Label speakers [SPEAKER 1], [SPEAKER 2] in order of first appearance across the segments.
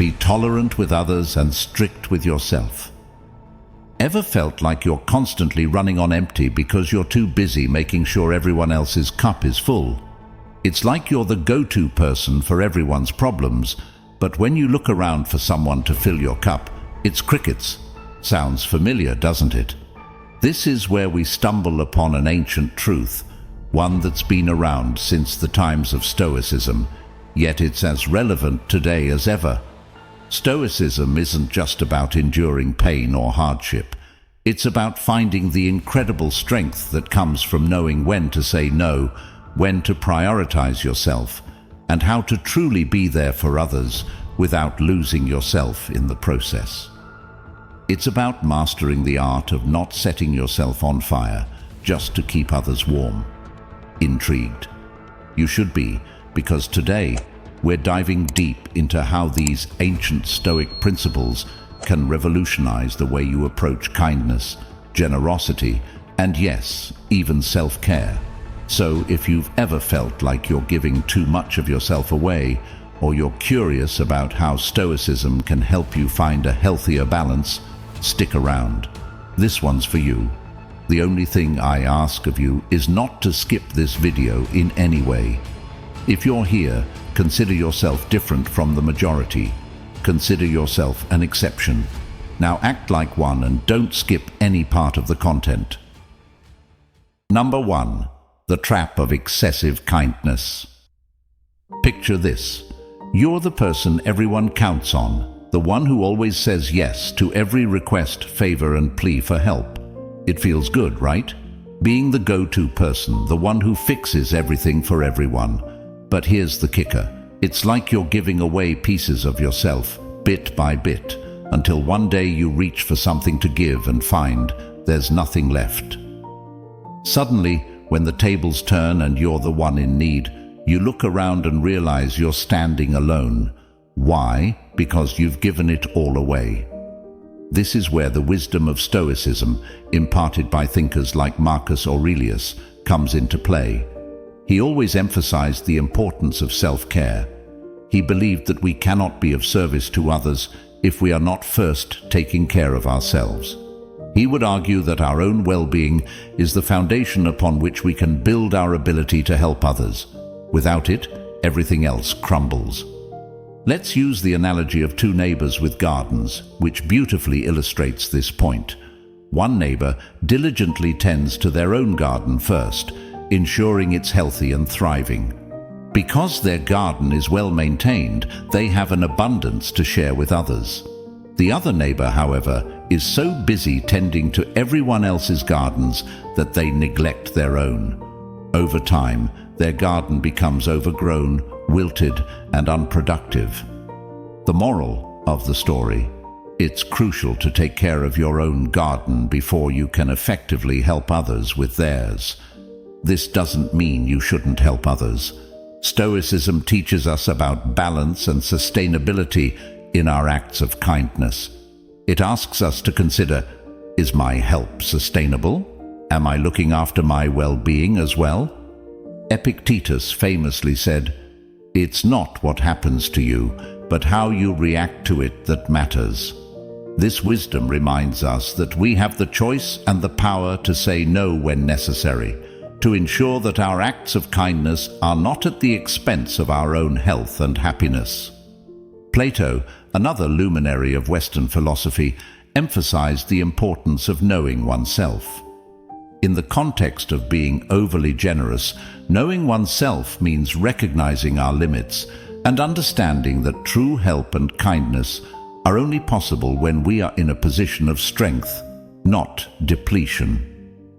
[SPEAKER 1] Be tolerant with others and strict with yourself. Ever felt like you're constantly running on empty because you're too busy making sure everyone else's cup is full? It's like you're the go-to person for everyone's problems, but when you look around for someone to fill your cup, it's crickets. Sounds familiar, doesn't it? This is where we stumble upon an ancient truth, one that's been around since the times of Stoicism, yet it's as relevant today as ever. Stoicism isn't just about enduring pain or hardship. It's about finding the incredible strength that comes from knowing when to say no, when to prioritize yourself, and how to truly be there for others without losing yourself in the process. It's about mastering the art of not setting yourself on fire just to keep others warm. Intrigued? You should be, because today we're diving deep into how these ancient Stoic principles can revolutionize the way you approach kindness, generosity, and yes, even self-care. So if you've ever felt like you're giving too much of yourself away, or you're curious about how Stoicism can help you find a healthier balance, stick around. This one's for you. The only thing I ask of you is not to skip this video in any way. If you're here, consider yourself different from the majority. Consider yourself an exception. Now act like one and don't skip any part of the content. Number 1. The trap of excessive kindness. Picture this. You're the person everyone counts on, the one who always says yes to every request, favor, and plea for help. It feels good, right? Being the go-to person, the one who fixes everything for everyone. But here's the kicker. It's like you're giving away pieces of yourself, bit by bit, until one day you reach for something to give and find there's nothing left. Suddenly, when the tables turn and you're the one in need, you look around and realize you're standing alone. Why? Because you've given it all away. This is where the wisdom of Stoicism, imparted by thinkers like Marcus Aurelius, comes into play. He always emphasized the importance of self-care. He believed that we cannot be of service to others if we are not first taking care of ourselves. He would argue that our own well-being is the foundation upon which we can build our ability to help others. Without it, everything else crumbles. Let's use the analogy of two neighbors with gardens, which beautifully illustrates this point. One neighbor diligently tends to their own garden first, ensuring it's healthy and thriving. Because their garden is well maintained, they have an abundance to share with others. The other neighbor, however, is so busy tending to everyone else's gardens that they neglect their own. Over time, their garden becomes overgrown, wilted, and unproductive. The moral of the story: it's crucial to take care of your own garden before you can effectively help others with theirs. This doesn't mean you shouldn't help others. Stoicism teaches us about balance and sustainability in our acts of kindness. It asks us to consider, is my help sustainable? Am I looking after my well-being as well? Epictetus famously said, "It's not what happens to you, but how you react to it that matters." This wisdom reminds us that we have the choice and the power to say no when necessary, to ensure that our acts of kindness are not at the expense of our own health and happiness. Plato, another luminary of Western philosophy, emphasized the importance of knowing oneself. In the context of being overly generous, knowing oneself means recognizing our limits and understanding that true help and kindness are only possible when we are in a position of strength, not depletion.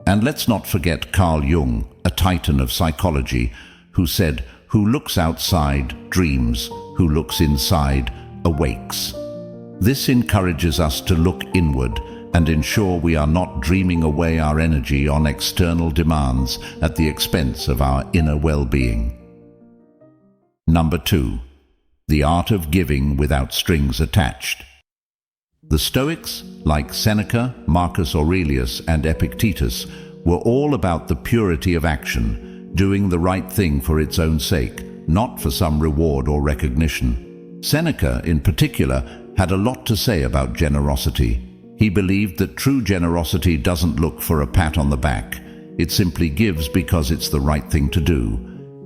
[SPEAKER 1] And let's not forget Carl Jung, a titan of psychology, who said, "Who looks outside dreams, who looks inside awakes." This encourages us to look inward and ensure we are not dreaming away our energy on external demands at the expense of our inner well-being. Number 2. The art of giving without strings attached. The Stoics, like Seneca, Marcus Aurelius, and Epictetus, were all about the purity of action, doing the right thing for its own sake, not for some reward or recognition. Seneca, in particular, had a lot to say about generosity. He believed that true generosity doesn't look for a pat on the back. It simply gives because it's the right thing to do.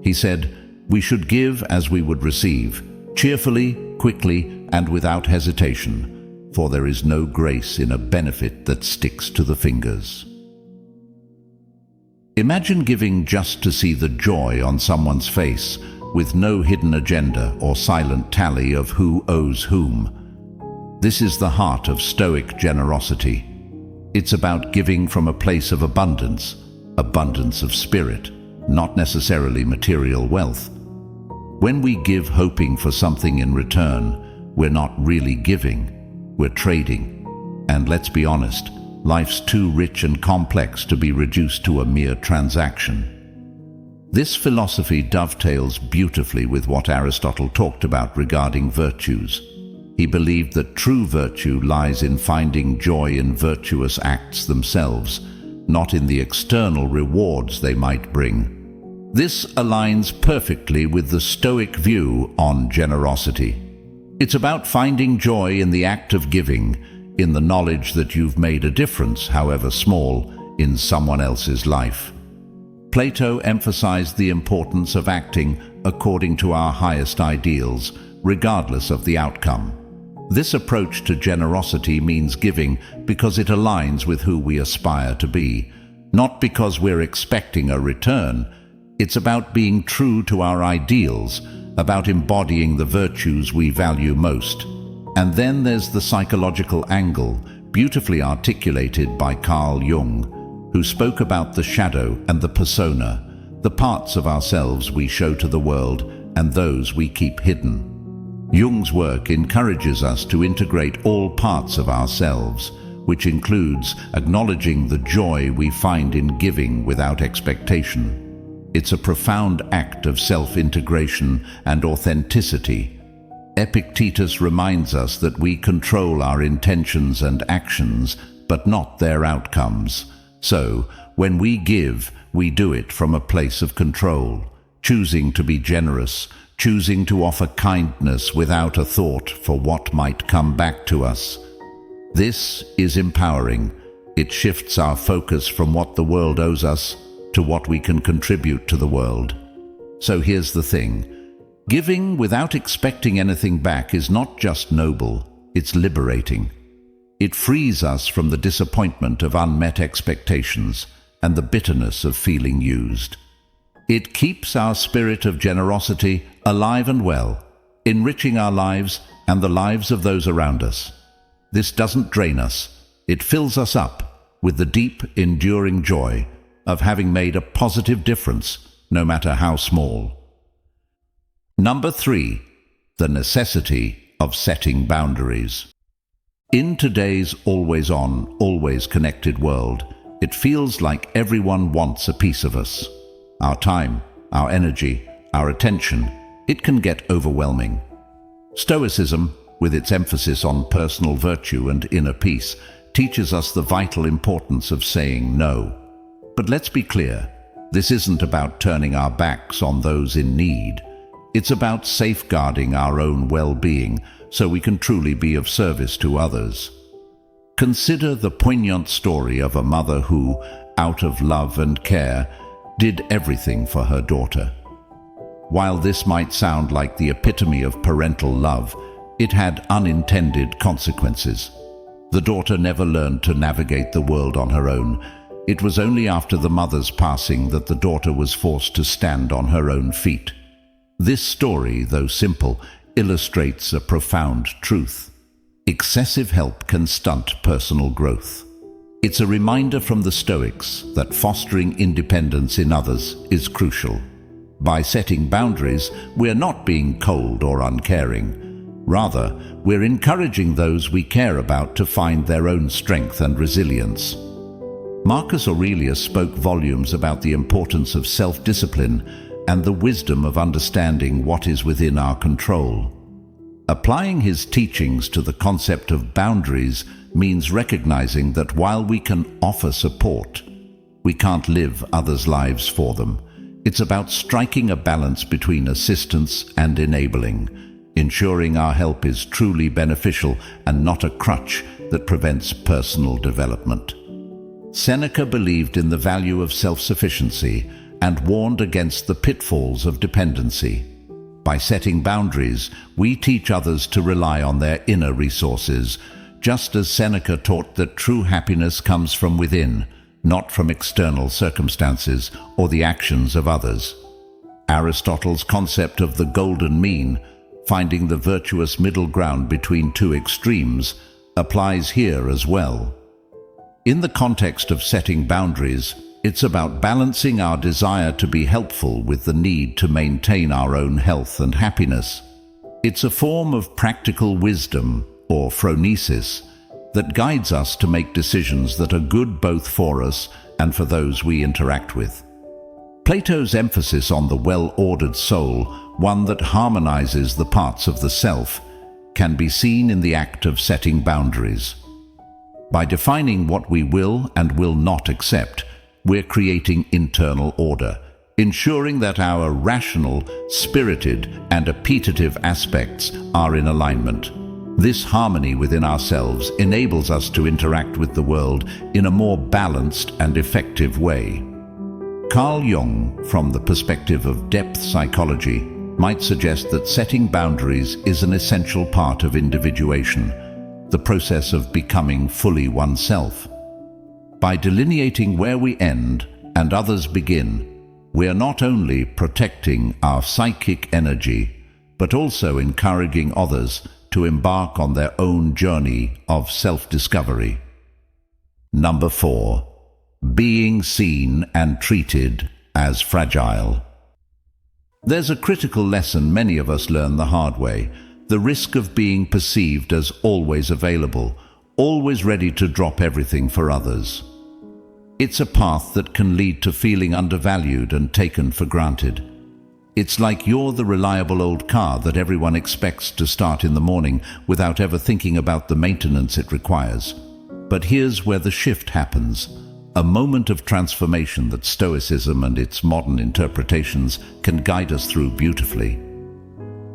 [SPEAKER 1] He said, "We should give as we would receive, cheerfully, quickly, and without hesitation, for there is no grace in a benefit that sticks to the fingers." Imagine giving just to see the joy on someone's face, with no hidden agenda or silent tally of who owes whom. This is the heart of Stoic generosity. It's about giving from a place of abundance of spirit, not necessarily material wealth. When we give hoping for something in return, we're not really giving, we're trading. And let's be honest, life's too rich and complex to be reduced to a mere transaction. This philosophy dovetails beautifully with what Aristotle talked about regarding virtues. He believed that true virtue lies in finding joy in virtuous acts themselves, not in the external rewards they might bring. This aligns perfectly with the Stoic view on generosity. It's about finding joy in the act of giving, in the knowledge that you've made a difference, however small, in someone else's life. Plato emphasized the importance of acting according to our highest ideals, regardless of the outcome. This approach to generosity means giving because it aligns with who we aspire to be, not because we're expecting a return. It's about being true to our ideals, about embodying the virtues we value most. And then there's the psychological angle, beautifully articulated by Carl Jung, who spoke about the shadow and the persona, the parts of ourselves we show to the world and those we keep hidden. Jung's work encourages us to integrate all parts of ourselves, which includes acknowledging the joy we find in giving without expectation. It's a profound act of self-integration and authenticity. Epictetus reminds us that we control our intentions and actions, but not their outcomes. So, when we give, we do it from a place of control, choosing to be generous, choosing to offer kindness without a thought for what might come back to us. This is empowering. It shifts our focus from what the world owes us to what we can contribute to the world. So here's the thing. Giving without expecting anything back is not just noble, it's liberating. It frees us from the disappointment of unmet expectations and the bitterness of feeling used. It keeps our spirit of generosity alive and well, enriching our lives and the lives of those around us. This doesn't drain us. It fills us up with the deep, enduring joy of having made a positive difference, no matter how small. Number 3, the necessity of setting boundaries. In today's always-on, always-connected world, it feels like everyone wants a piece of us. Our time, our energy, our attention, it can get overwhelming. Stoicism, with its emphasis on personal virtue and inner peace, teaches us the vital importance of saying no. But let's be clear, this isn't about turning our backs on those in need. It's about safeguarding our own well-being so we can truly be of service to others. Consider the poignant story of a mother who, out of love and care, did everything for her daughter. While this might sound like the epitome of parental love, it had unintended consequences. The daughter never learned to navigate the world on her own. It was only after the mother's passing that the daughter was forced to stand on her own feet. This story, though simple, illustrates a profound truth. Excessive help can stunt personal growth. It's a reminder from the Stoics that fostering independence in others is crucial. By setting boundaries, we're not being cold or uncaring. Rather, we're encouraging those we care about to find their own strength and resilience. Marcus Aurelius spoke volumes about the importance of self-discipline and the wisdom of understanding what is within our control. Applying his teachings to the concept of boundaries means recognizing that while we can offer support, we can't live others' lives for them. It's about striking a balance between assistance and enabling, ensuring our help is truly beneficial and not a crutch that prevents personal development. Seneca believed in the value of self-sufficiency and warned against the pitfalls of dependency. By setting boundaries, we teach others to rely on their inner resources, just as Seneca taught that true happiness comes from within, not from external circumstances or the actions of others. Aristotle's concept of the golden mean, finding the virtuous middle ground between two extremes, applies here as well. In the context of setting boundaries, it's about balancing our desire to be helpful with the need to maintain our own health and happiness. It's a form of practical wisdom, or phronesis, that guides us to make decisions that are good both for us and for those we interact with. Plato's emphasis on the well-ordered soul, one that harmonizes the parts of the self, can be seen in the act of setting boundaries. By defining what we will and will not accept, we're creating internal order, ensuring that our rational, spirited, and appetitive aspects are in alignment. This harmony within ourselves enables us to interact with the world in a more balanced and effective way. Carl Jung, from the perspective of depth psychology, might suggest that setting boundaries is an essential part of individuation, the process of becoming fully oneself. By delineating where we end and others begin, we are not only protecting our psychic energy, but also encouraging others to embark on their own journey of self-discovery. Number 4. Being seen and treated as fragile. There's a critical lesson many of us learn the hard way: the risk of being perceived as always available, always ready to drop everything for others. It's a path that can lead to feeling undervalued and taken for granted. It's like you're the reliable old car that everyone expects to start in the morning without ever thinking about the maintenance it requires. But here's where the shift happens, a moment of transformation that Stoicism and its modern interpretations can guide us through beautifully.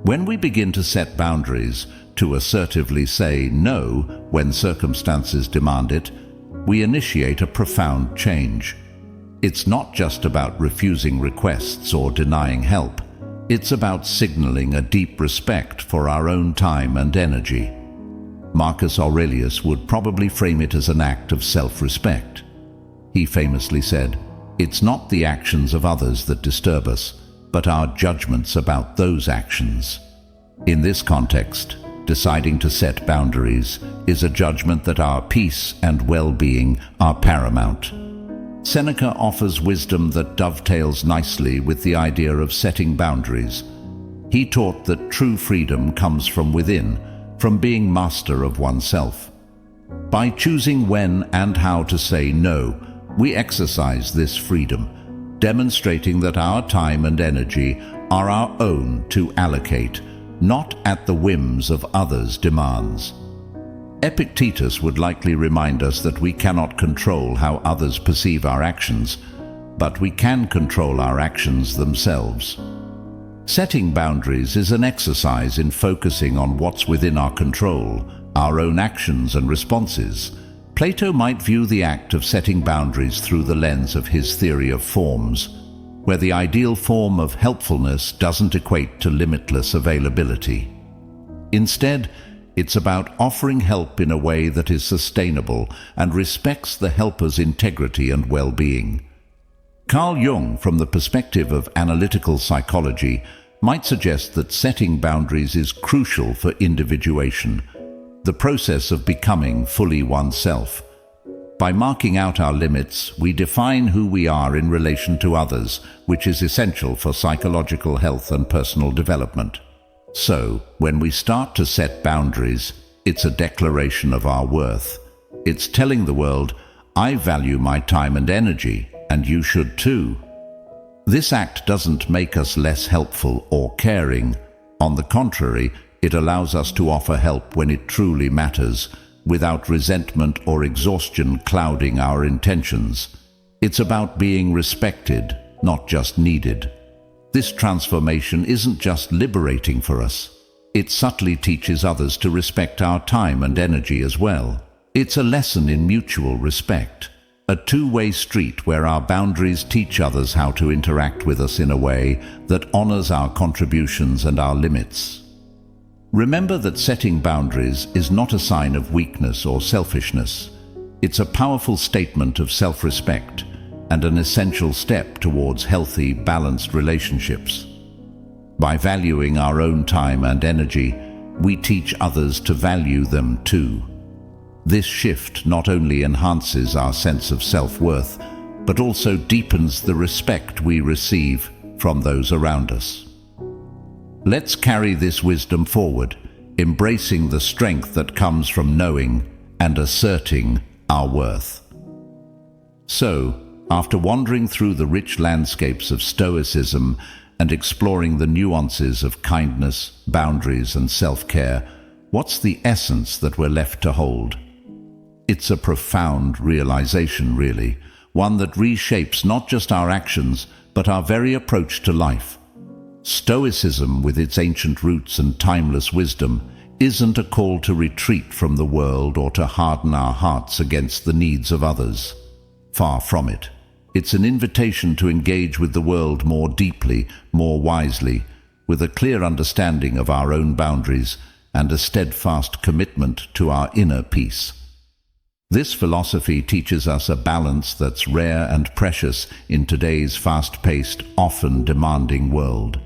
[SPEAKER 1] When we begin to set boundaries, to assertively say no when circumstances demand it, we initiate a profound change. It's not just about refusing requests or denying help. It's about signaling a deep respect for our own time and energy. Marcus Aurelius would probably frame it as an act of self-respect. He famously said, "It's not the actions of others that disturb us, but our judgments about those actions." In this context, deciding to set boundaries is a judgment that our peace and well-being are paramount. Seneca offers wisdom that dovetails nicely with the idea of setting boundaries. He taught that true freedom comes from within, from being master of oneself. By choosing when and how to say no, we exercise this freedom, demonstrating that our time and energy are our own to allocate, not at the whims of others' demands. Epictetus would likely remind us that we cannot control how others perceive our actions, but we can control our actions themselves. Setting boundaries is an exercise in focusing on what's within our control, our own actions and responses. Plato might view the act of setting boundaries through the lens of his theory of forms, where the ideal form of helpfulness doesn't equate to limitless availability. Instead, it's about offering help in a way that is sustainable and respects the helper's integrity and well-being. Carl Jung, from the perspective of analytical psychology, might suggest that setting boundaries is crucial for individuation, the process of becoming fully oneself. By marking out our limits, we define who we are in relation to others, which is essential for psychological health and personal development. So, when we start to set boundaries, it's a declaration of our worth. It's telling the world, I value my time and energy, and you should too. This act doesn't make us less helpful or caring. On the contrary, it allows us to offer help when it truly matters, without resentment or exhaustion clouding our intentions. It's about being respected, not just needed. This transformation isn't just liberating for us. it subtly teaches others to respect our time and energy as well. It's a lesson in mutual respect, a two-way street where our boundaries teach others how to interact with us in a way that honors our contributions and our limits. Remember that setting boundaries is not a sign of weakness or selfishness. It's a powerful statement of self-respect and an essential step towards healthy, balanced relationships. By valuing our own time and energy, we teach others to value them too. This shift not only enhances our sense of self-worth, but also deepens the respect we receive from those around us. Let's carry this wisdom forward, embracing the strength that comes from knowing and asserting our worth. So, after wandering through the rich landscapes of Stoicism and exploring the nuances of kindness, boundaries, and self-care, what's the essence that we're left to hold? It's a profound realization, really, one that reshapes not just our actions, but our very approach to life. Stoicism, with its ancient roots and timeless wisdom, isn't a call to retreat from the world or to harden our hearts against the needs of others. Far from it. It's an invitation to engage with the world more deeply, more wisely, with a clear understanding of our own boundaries and a steadfast commitment to our inner peace. This philosophy teaches us a balance that's rare and precious in today's fast-paced, often demanding world.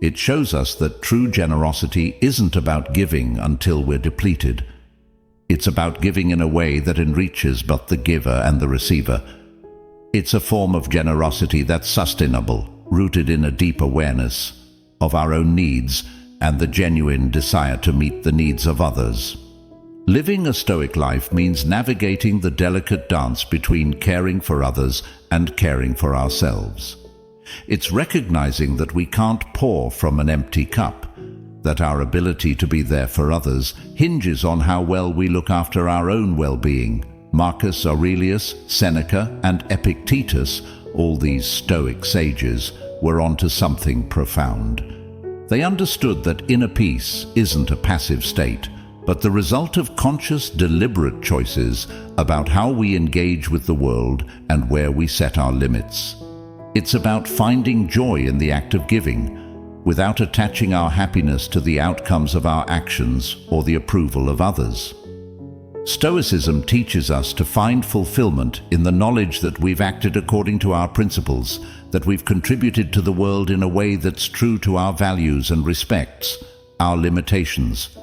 [SPEAKER 1] It shows us that true generosity isn't about giving until we're depleted. It's about giving in a way that enriches both the giver and the receiver. It's a form of generosity that's sustainable, rooted in a deep awareness of our own needs and the genuine desire to meet the needs of others. Living a Stoic life means navigating the delicate dance between caring for others and caring for ourselves. It's recognizing that we can't pour from an empty cup, that our ability to be there for others hinges on how well we look after our own well-being. Marcus Aurelius, Seneca, and Epictetus, all these Stoic sages, were onto something profound. They understood that inner peace isn't a passive state, but the result of conscious, deliberate choices about how we engage with the world and where we set our limits. It's about finding joy in the act of giving, without attaching our happiness to the outcomes of our actions or the approval of others. Stoicism teaches us to find fulfillment in the knowledge that we've acted according to our principles, that we've contributed to the world in a way that's true to our values and respects our limitations.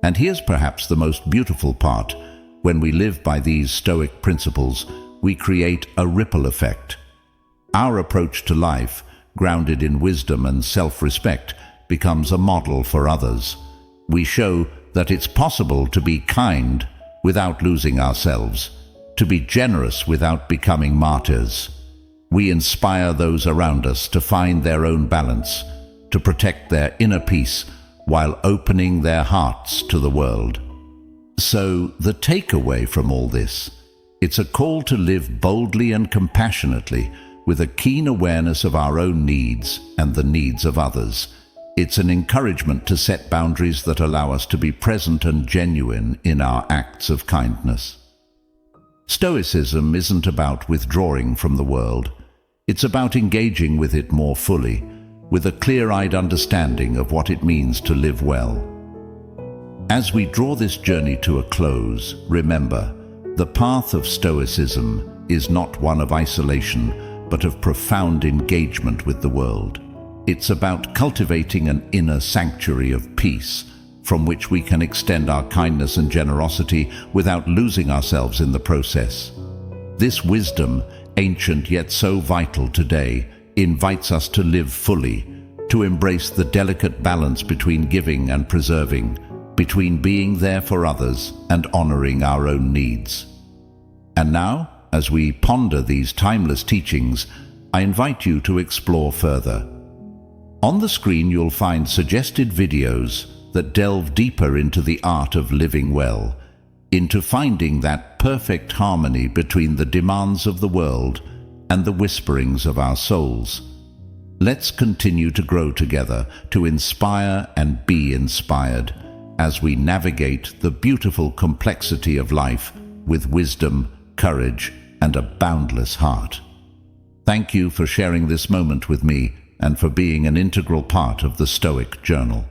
[SPEAKER 1] And here's perhaps the most beautiful part. When we live by these Stoic principles, we create a ripple effect. Our approach to life, grounded in wisdom and self-respect, becomes a model for others. We show that it's possible to be kind without losing ourselves, to be generous without becoming martyrs. We inspire those around us to find their own balance, to protect their inner peace while opening their hearts to the world. So, the takeaway from all this, it's a call to live boldly and compassionately, with a keen awareness of our own needs and the needs of others. It's an encouragement to set boundaries that allow us to be present and genuine in our acts of kindness. Stoicism isn't about withdrawing from the world. It's about engaging with it more fully, with a clear-eyed understanding of what it means to live well. As we draw this journey to a close, remember, the path of Stoicism is not one of isolation, but of profound engagement with the world. It's about cultivating an inner sanctuary of peace, from which we can extend our kindness and generosity without losing ourselves in the process. This wisdom, ancient yet so vital today, invites us to live fully, to embrace the delicate balance between giving and preserving, between being there for others and honoring our own needs. And now, as we ponder these timeless teachings, I invite you to explore further. On the screen you'll find suggested videos that delve deeper into the art of living well, into finding that perfect harmony between the demands of the world and the whisperings of our souls. Let's continue to grow together, to inspire and be inspired, as we navigate the beautiful complexity of life with wisdom, courage, and a boundless heart. Thank you for sharing this moment with me and for being an integral part of the Stoic Journal.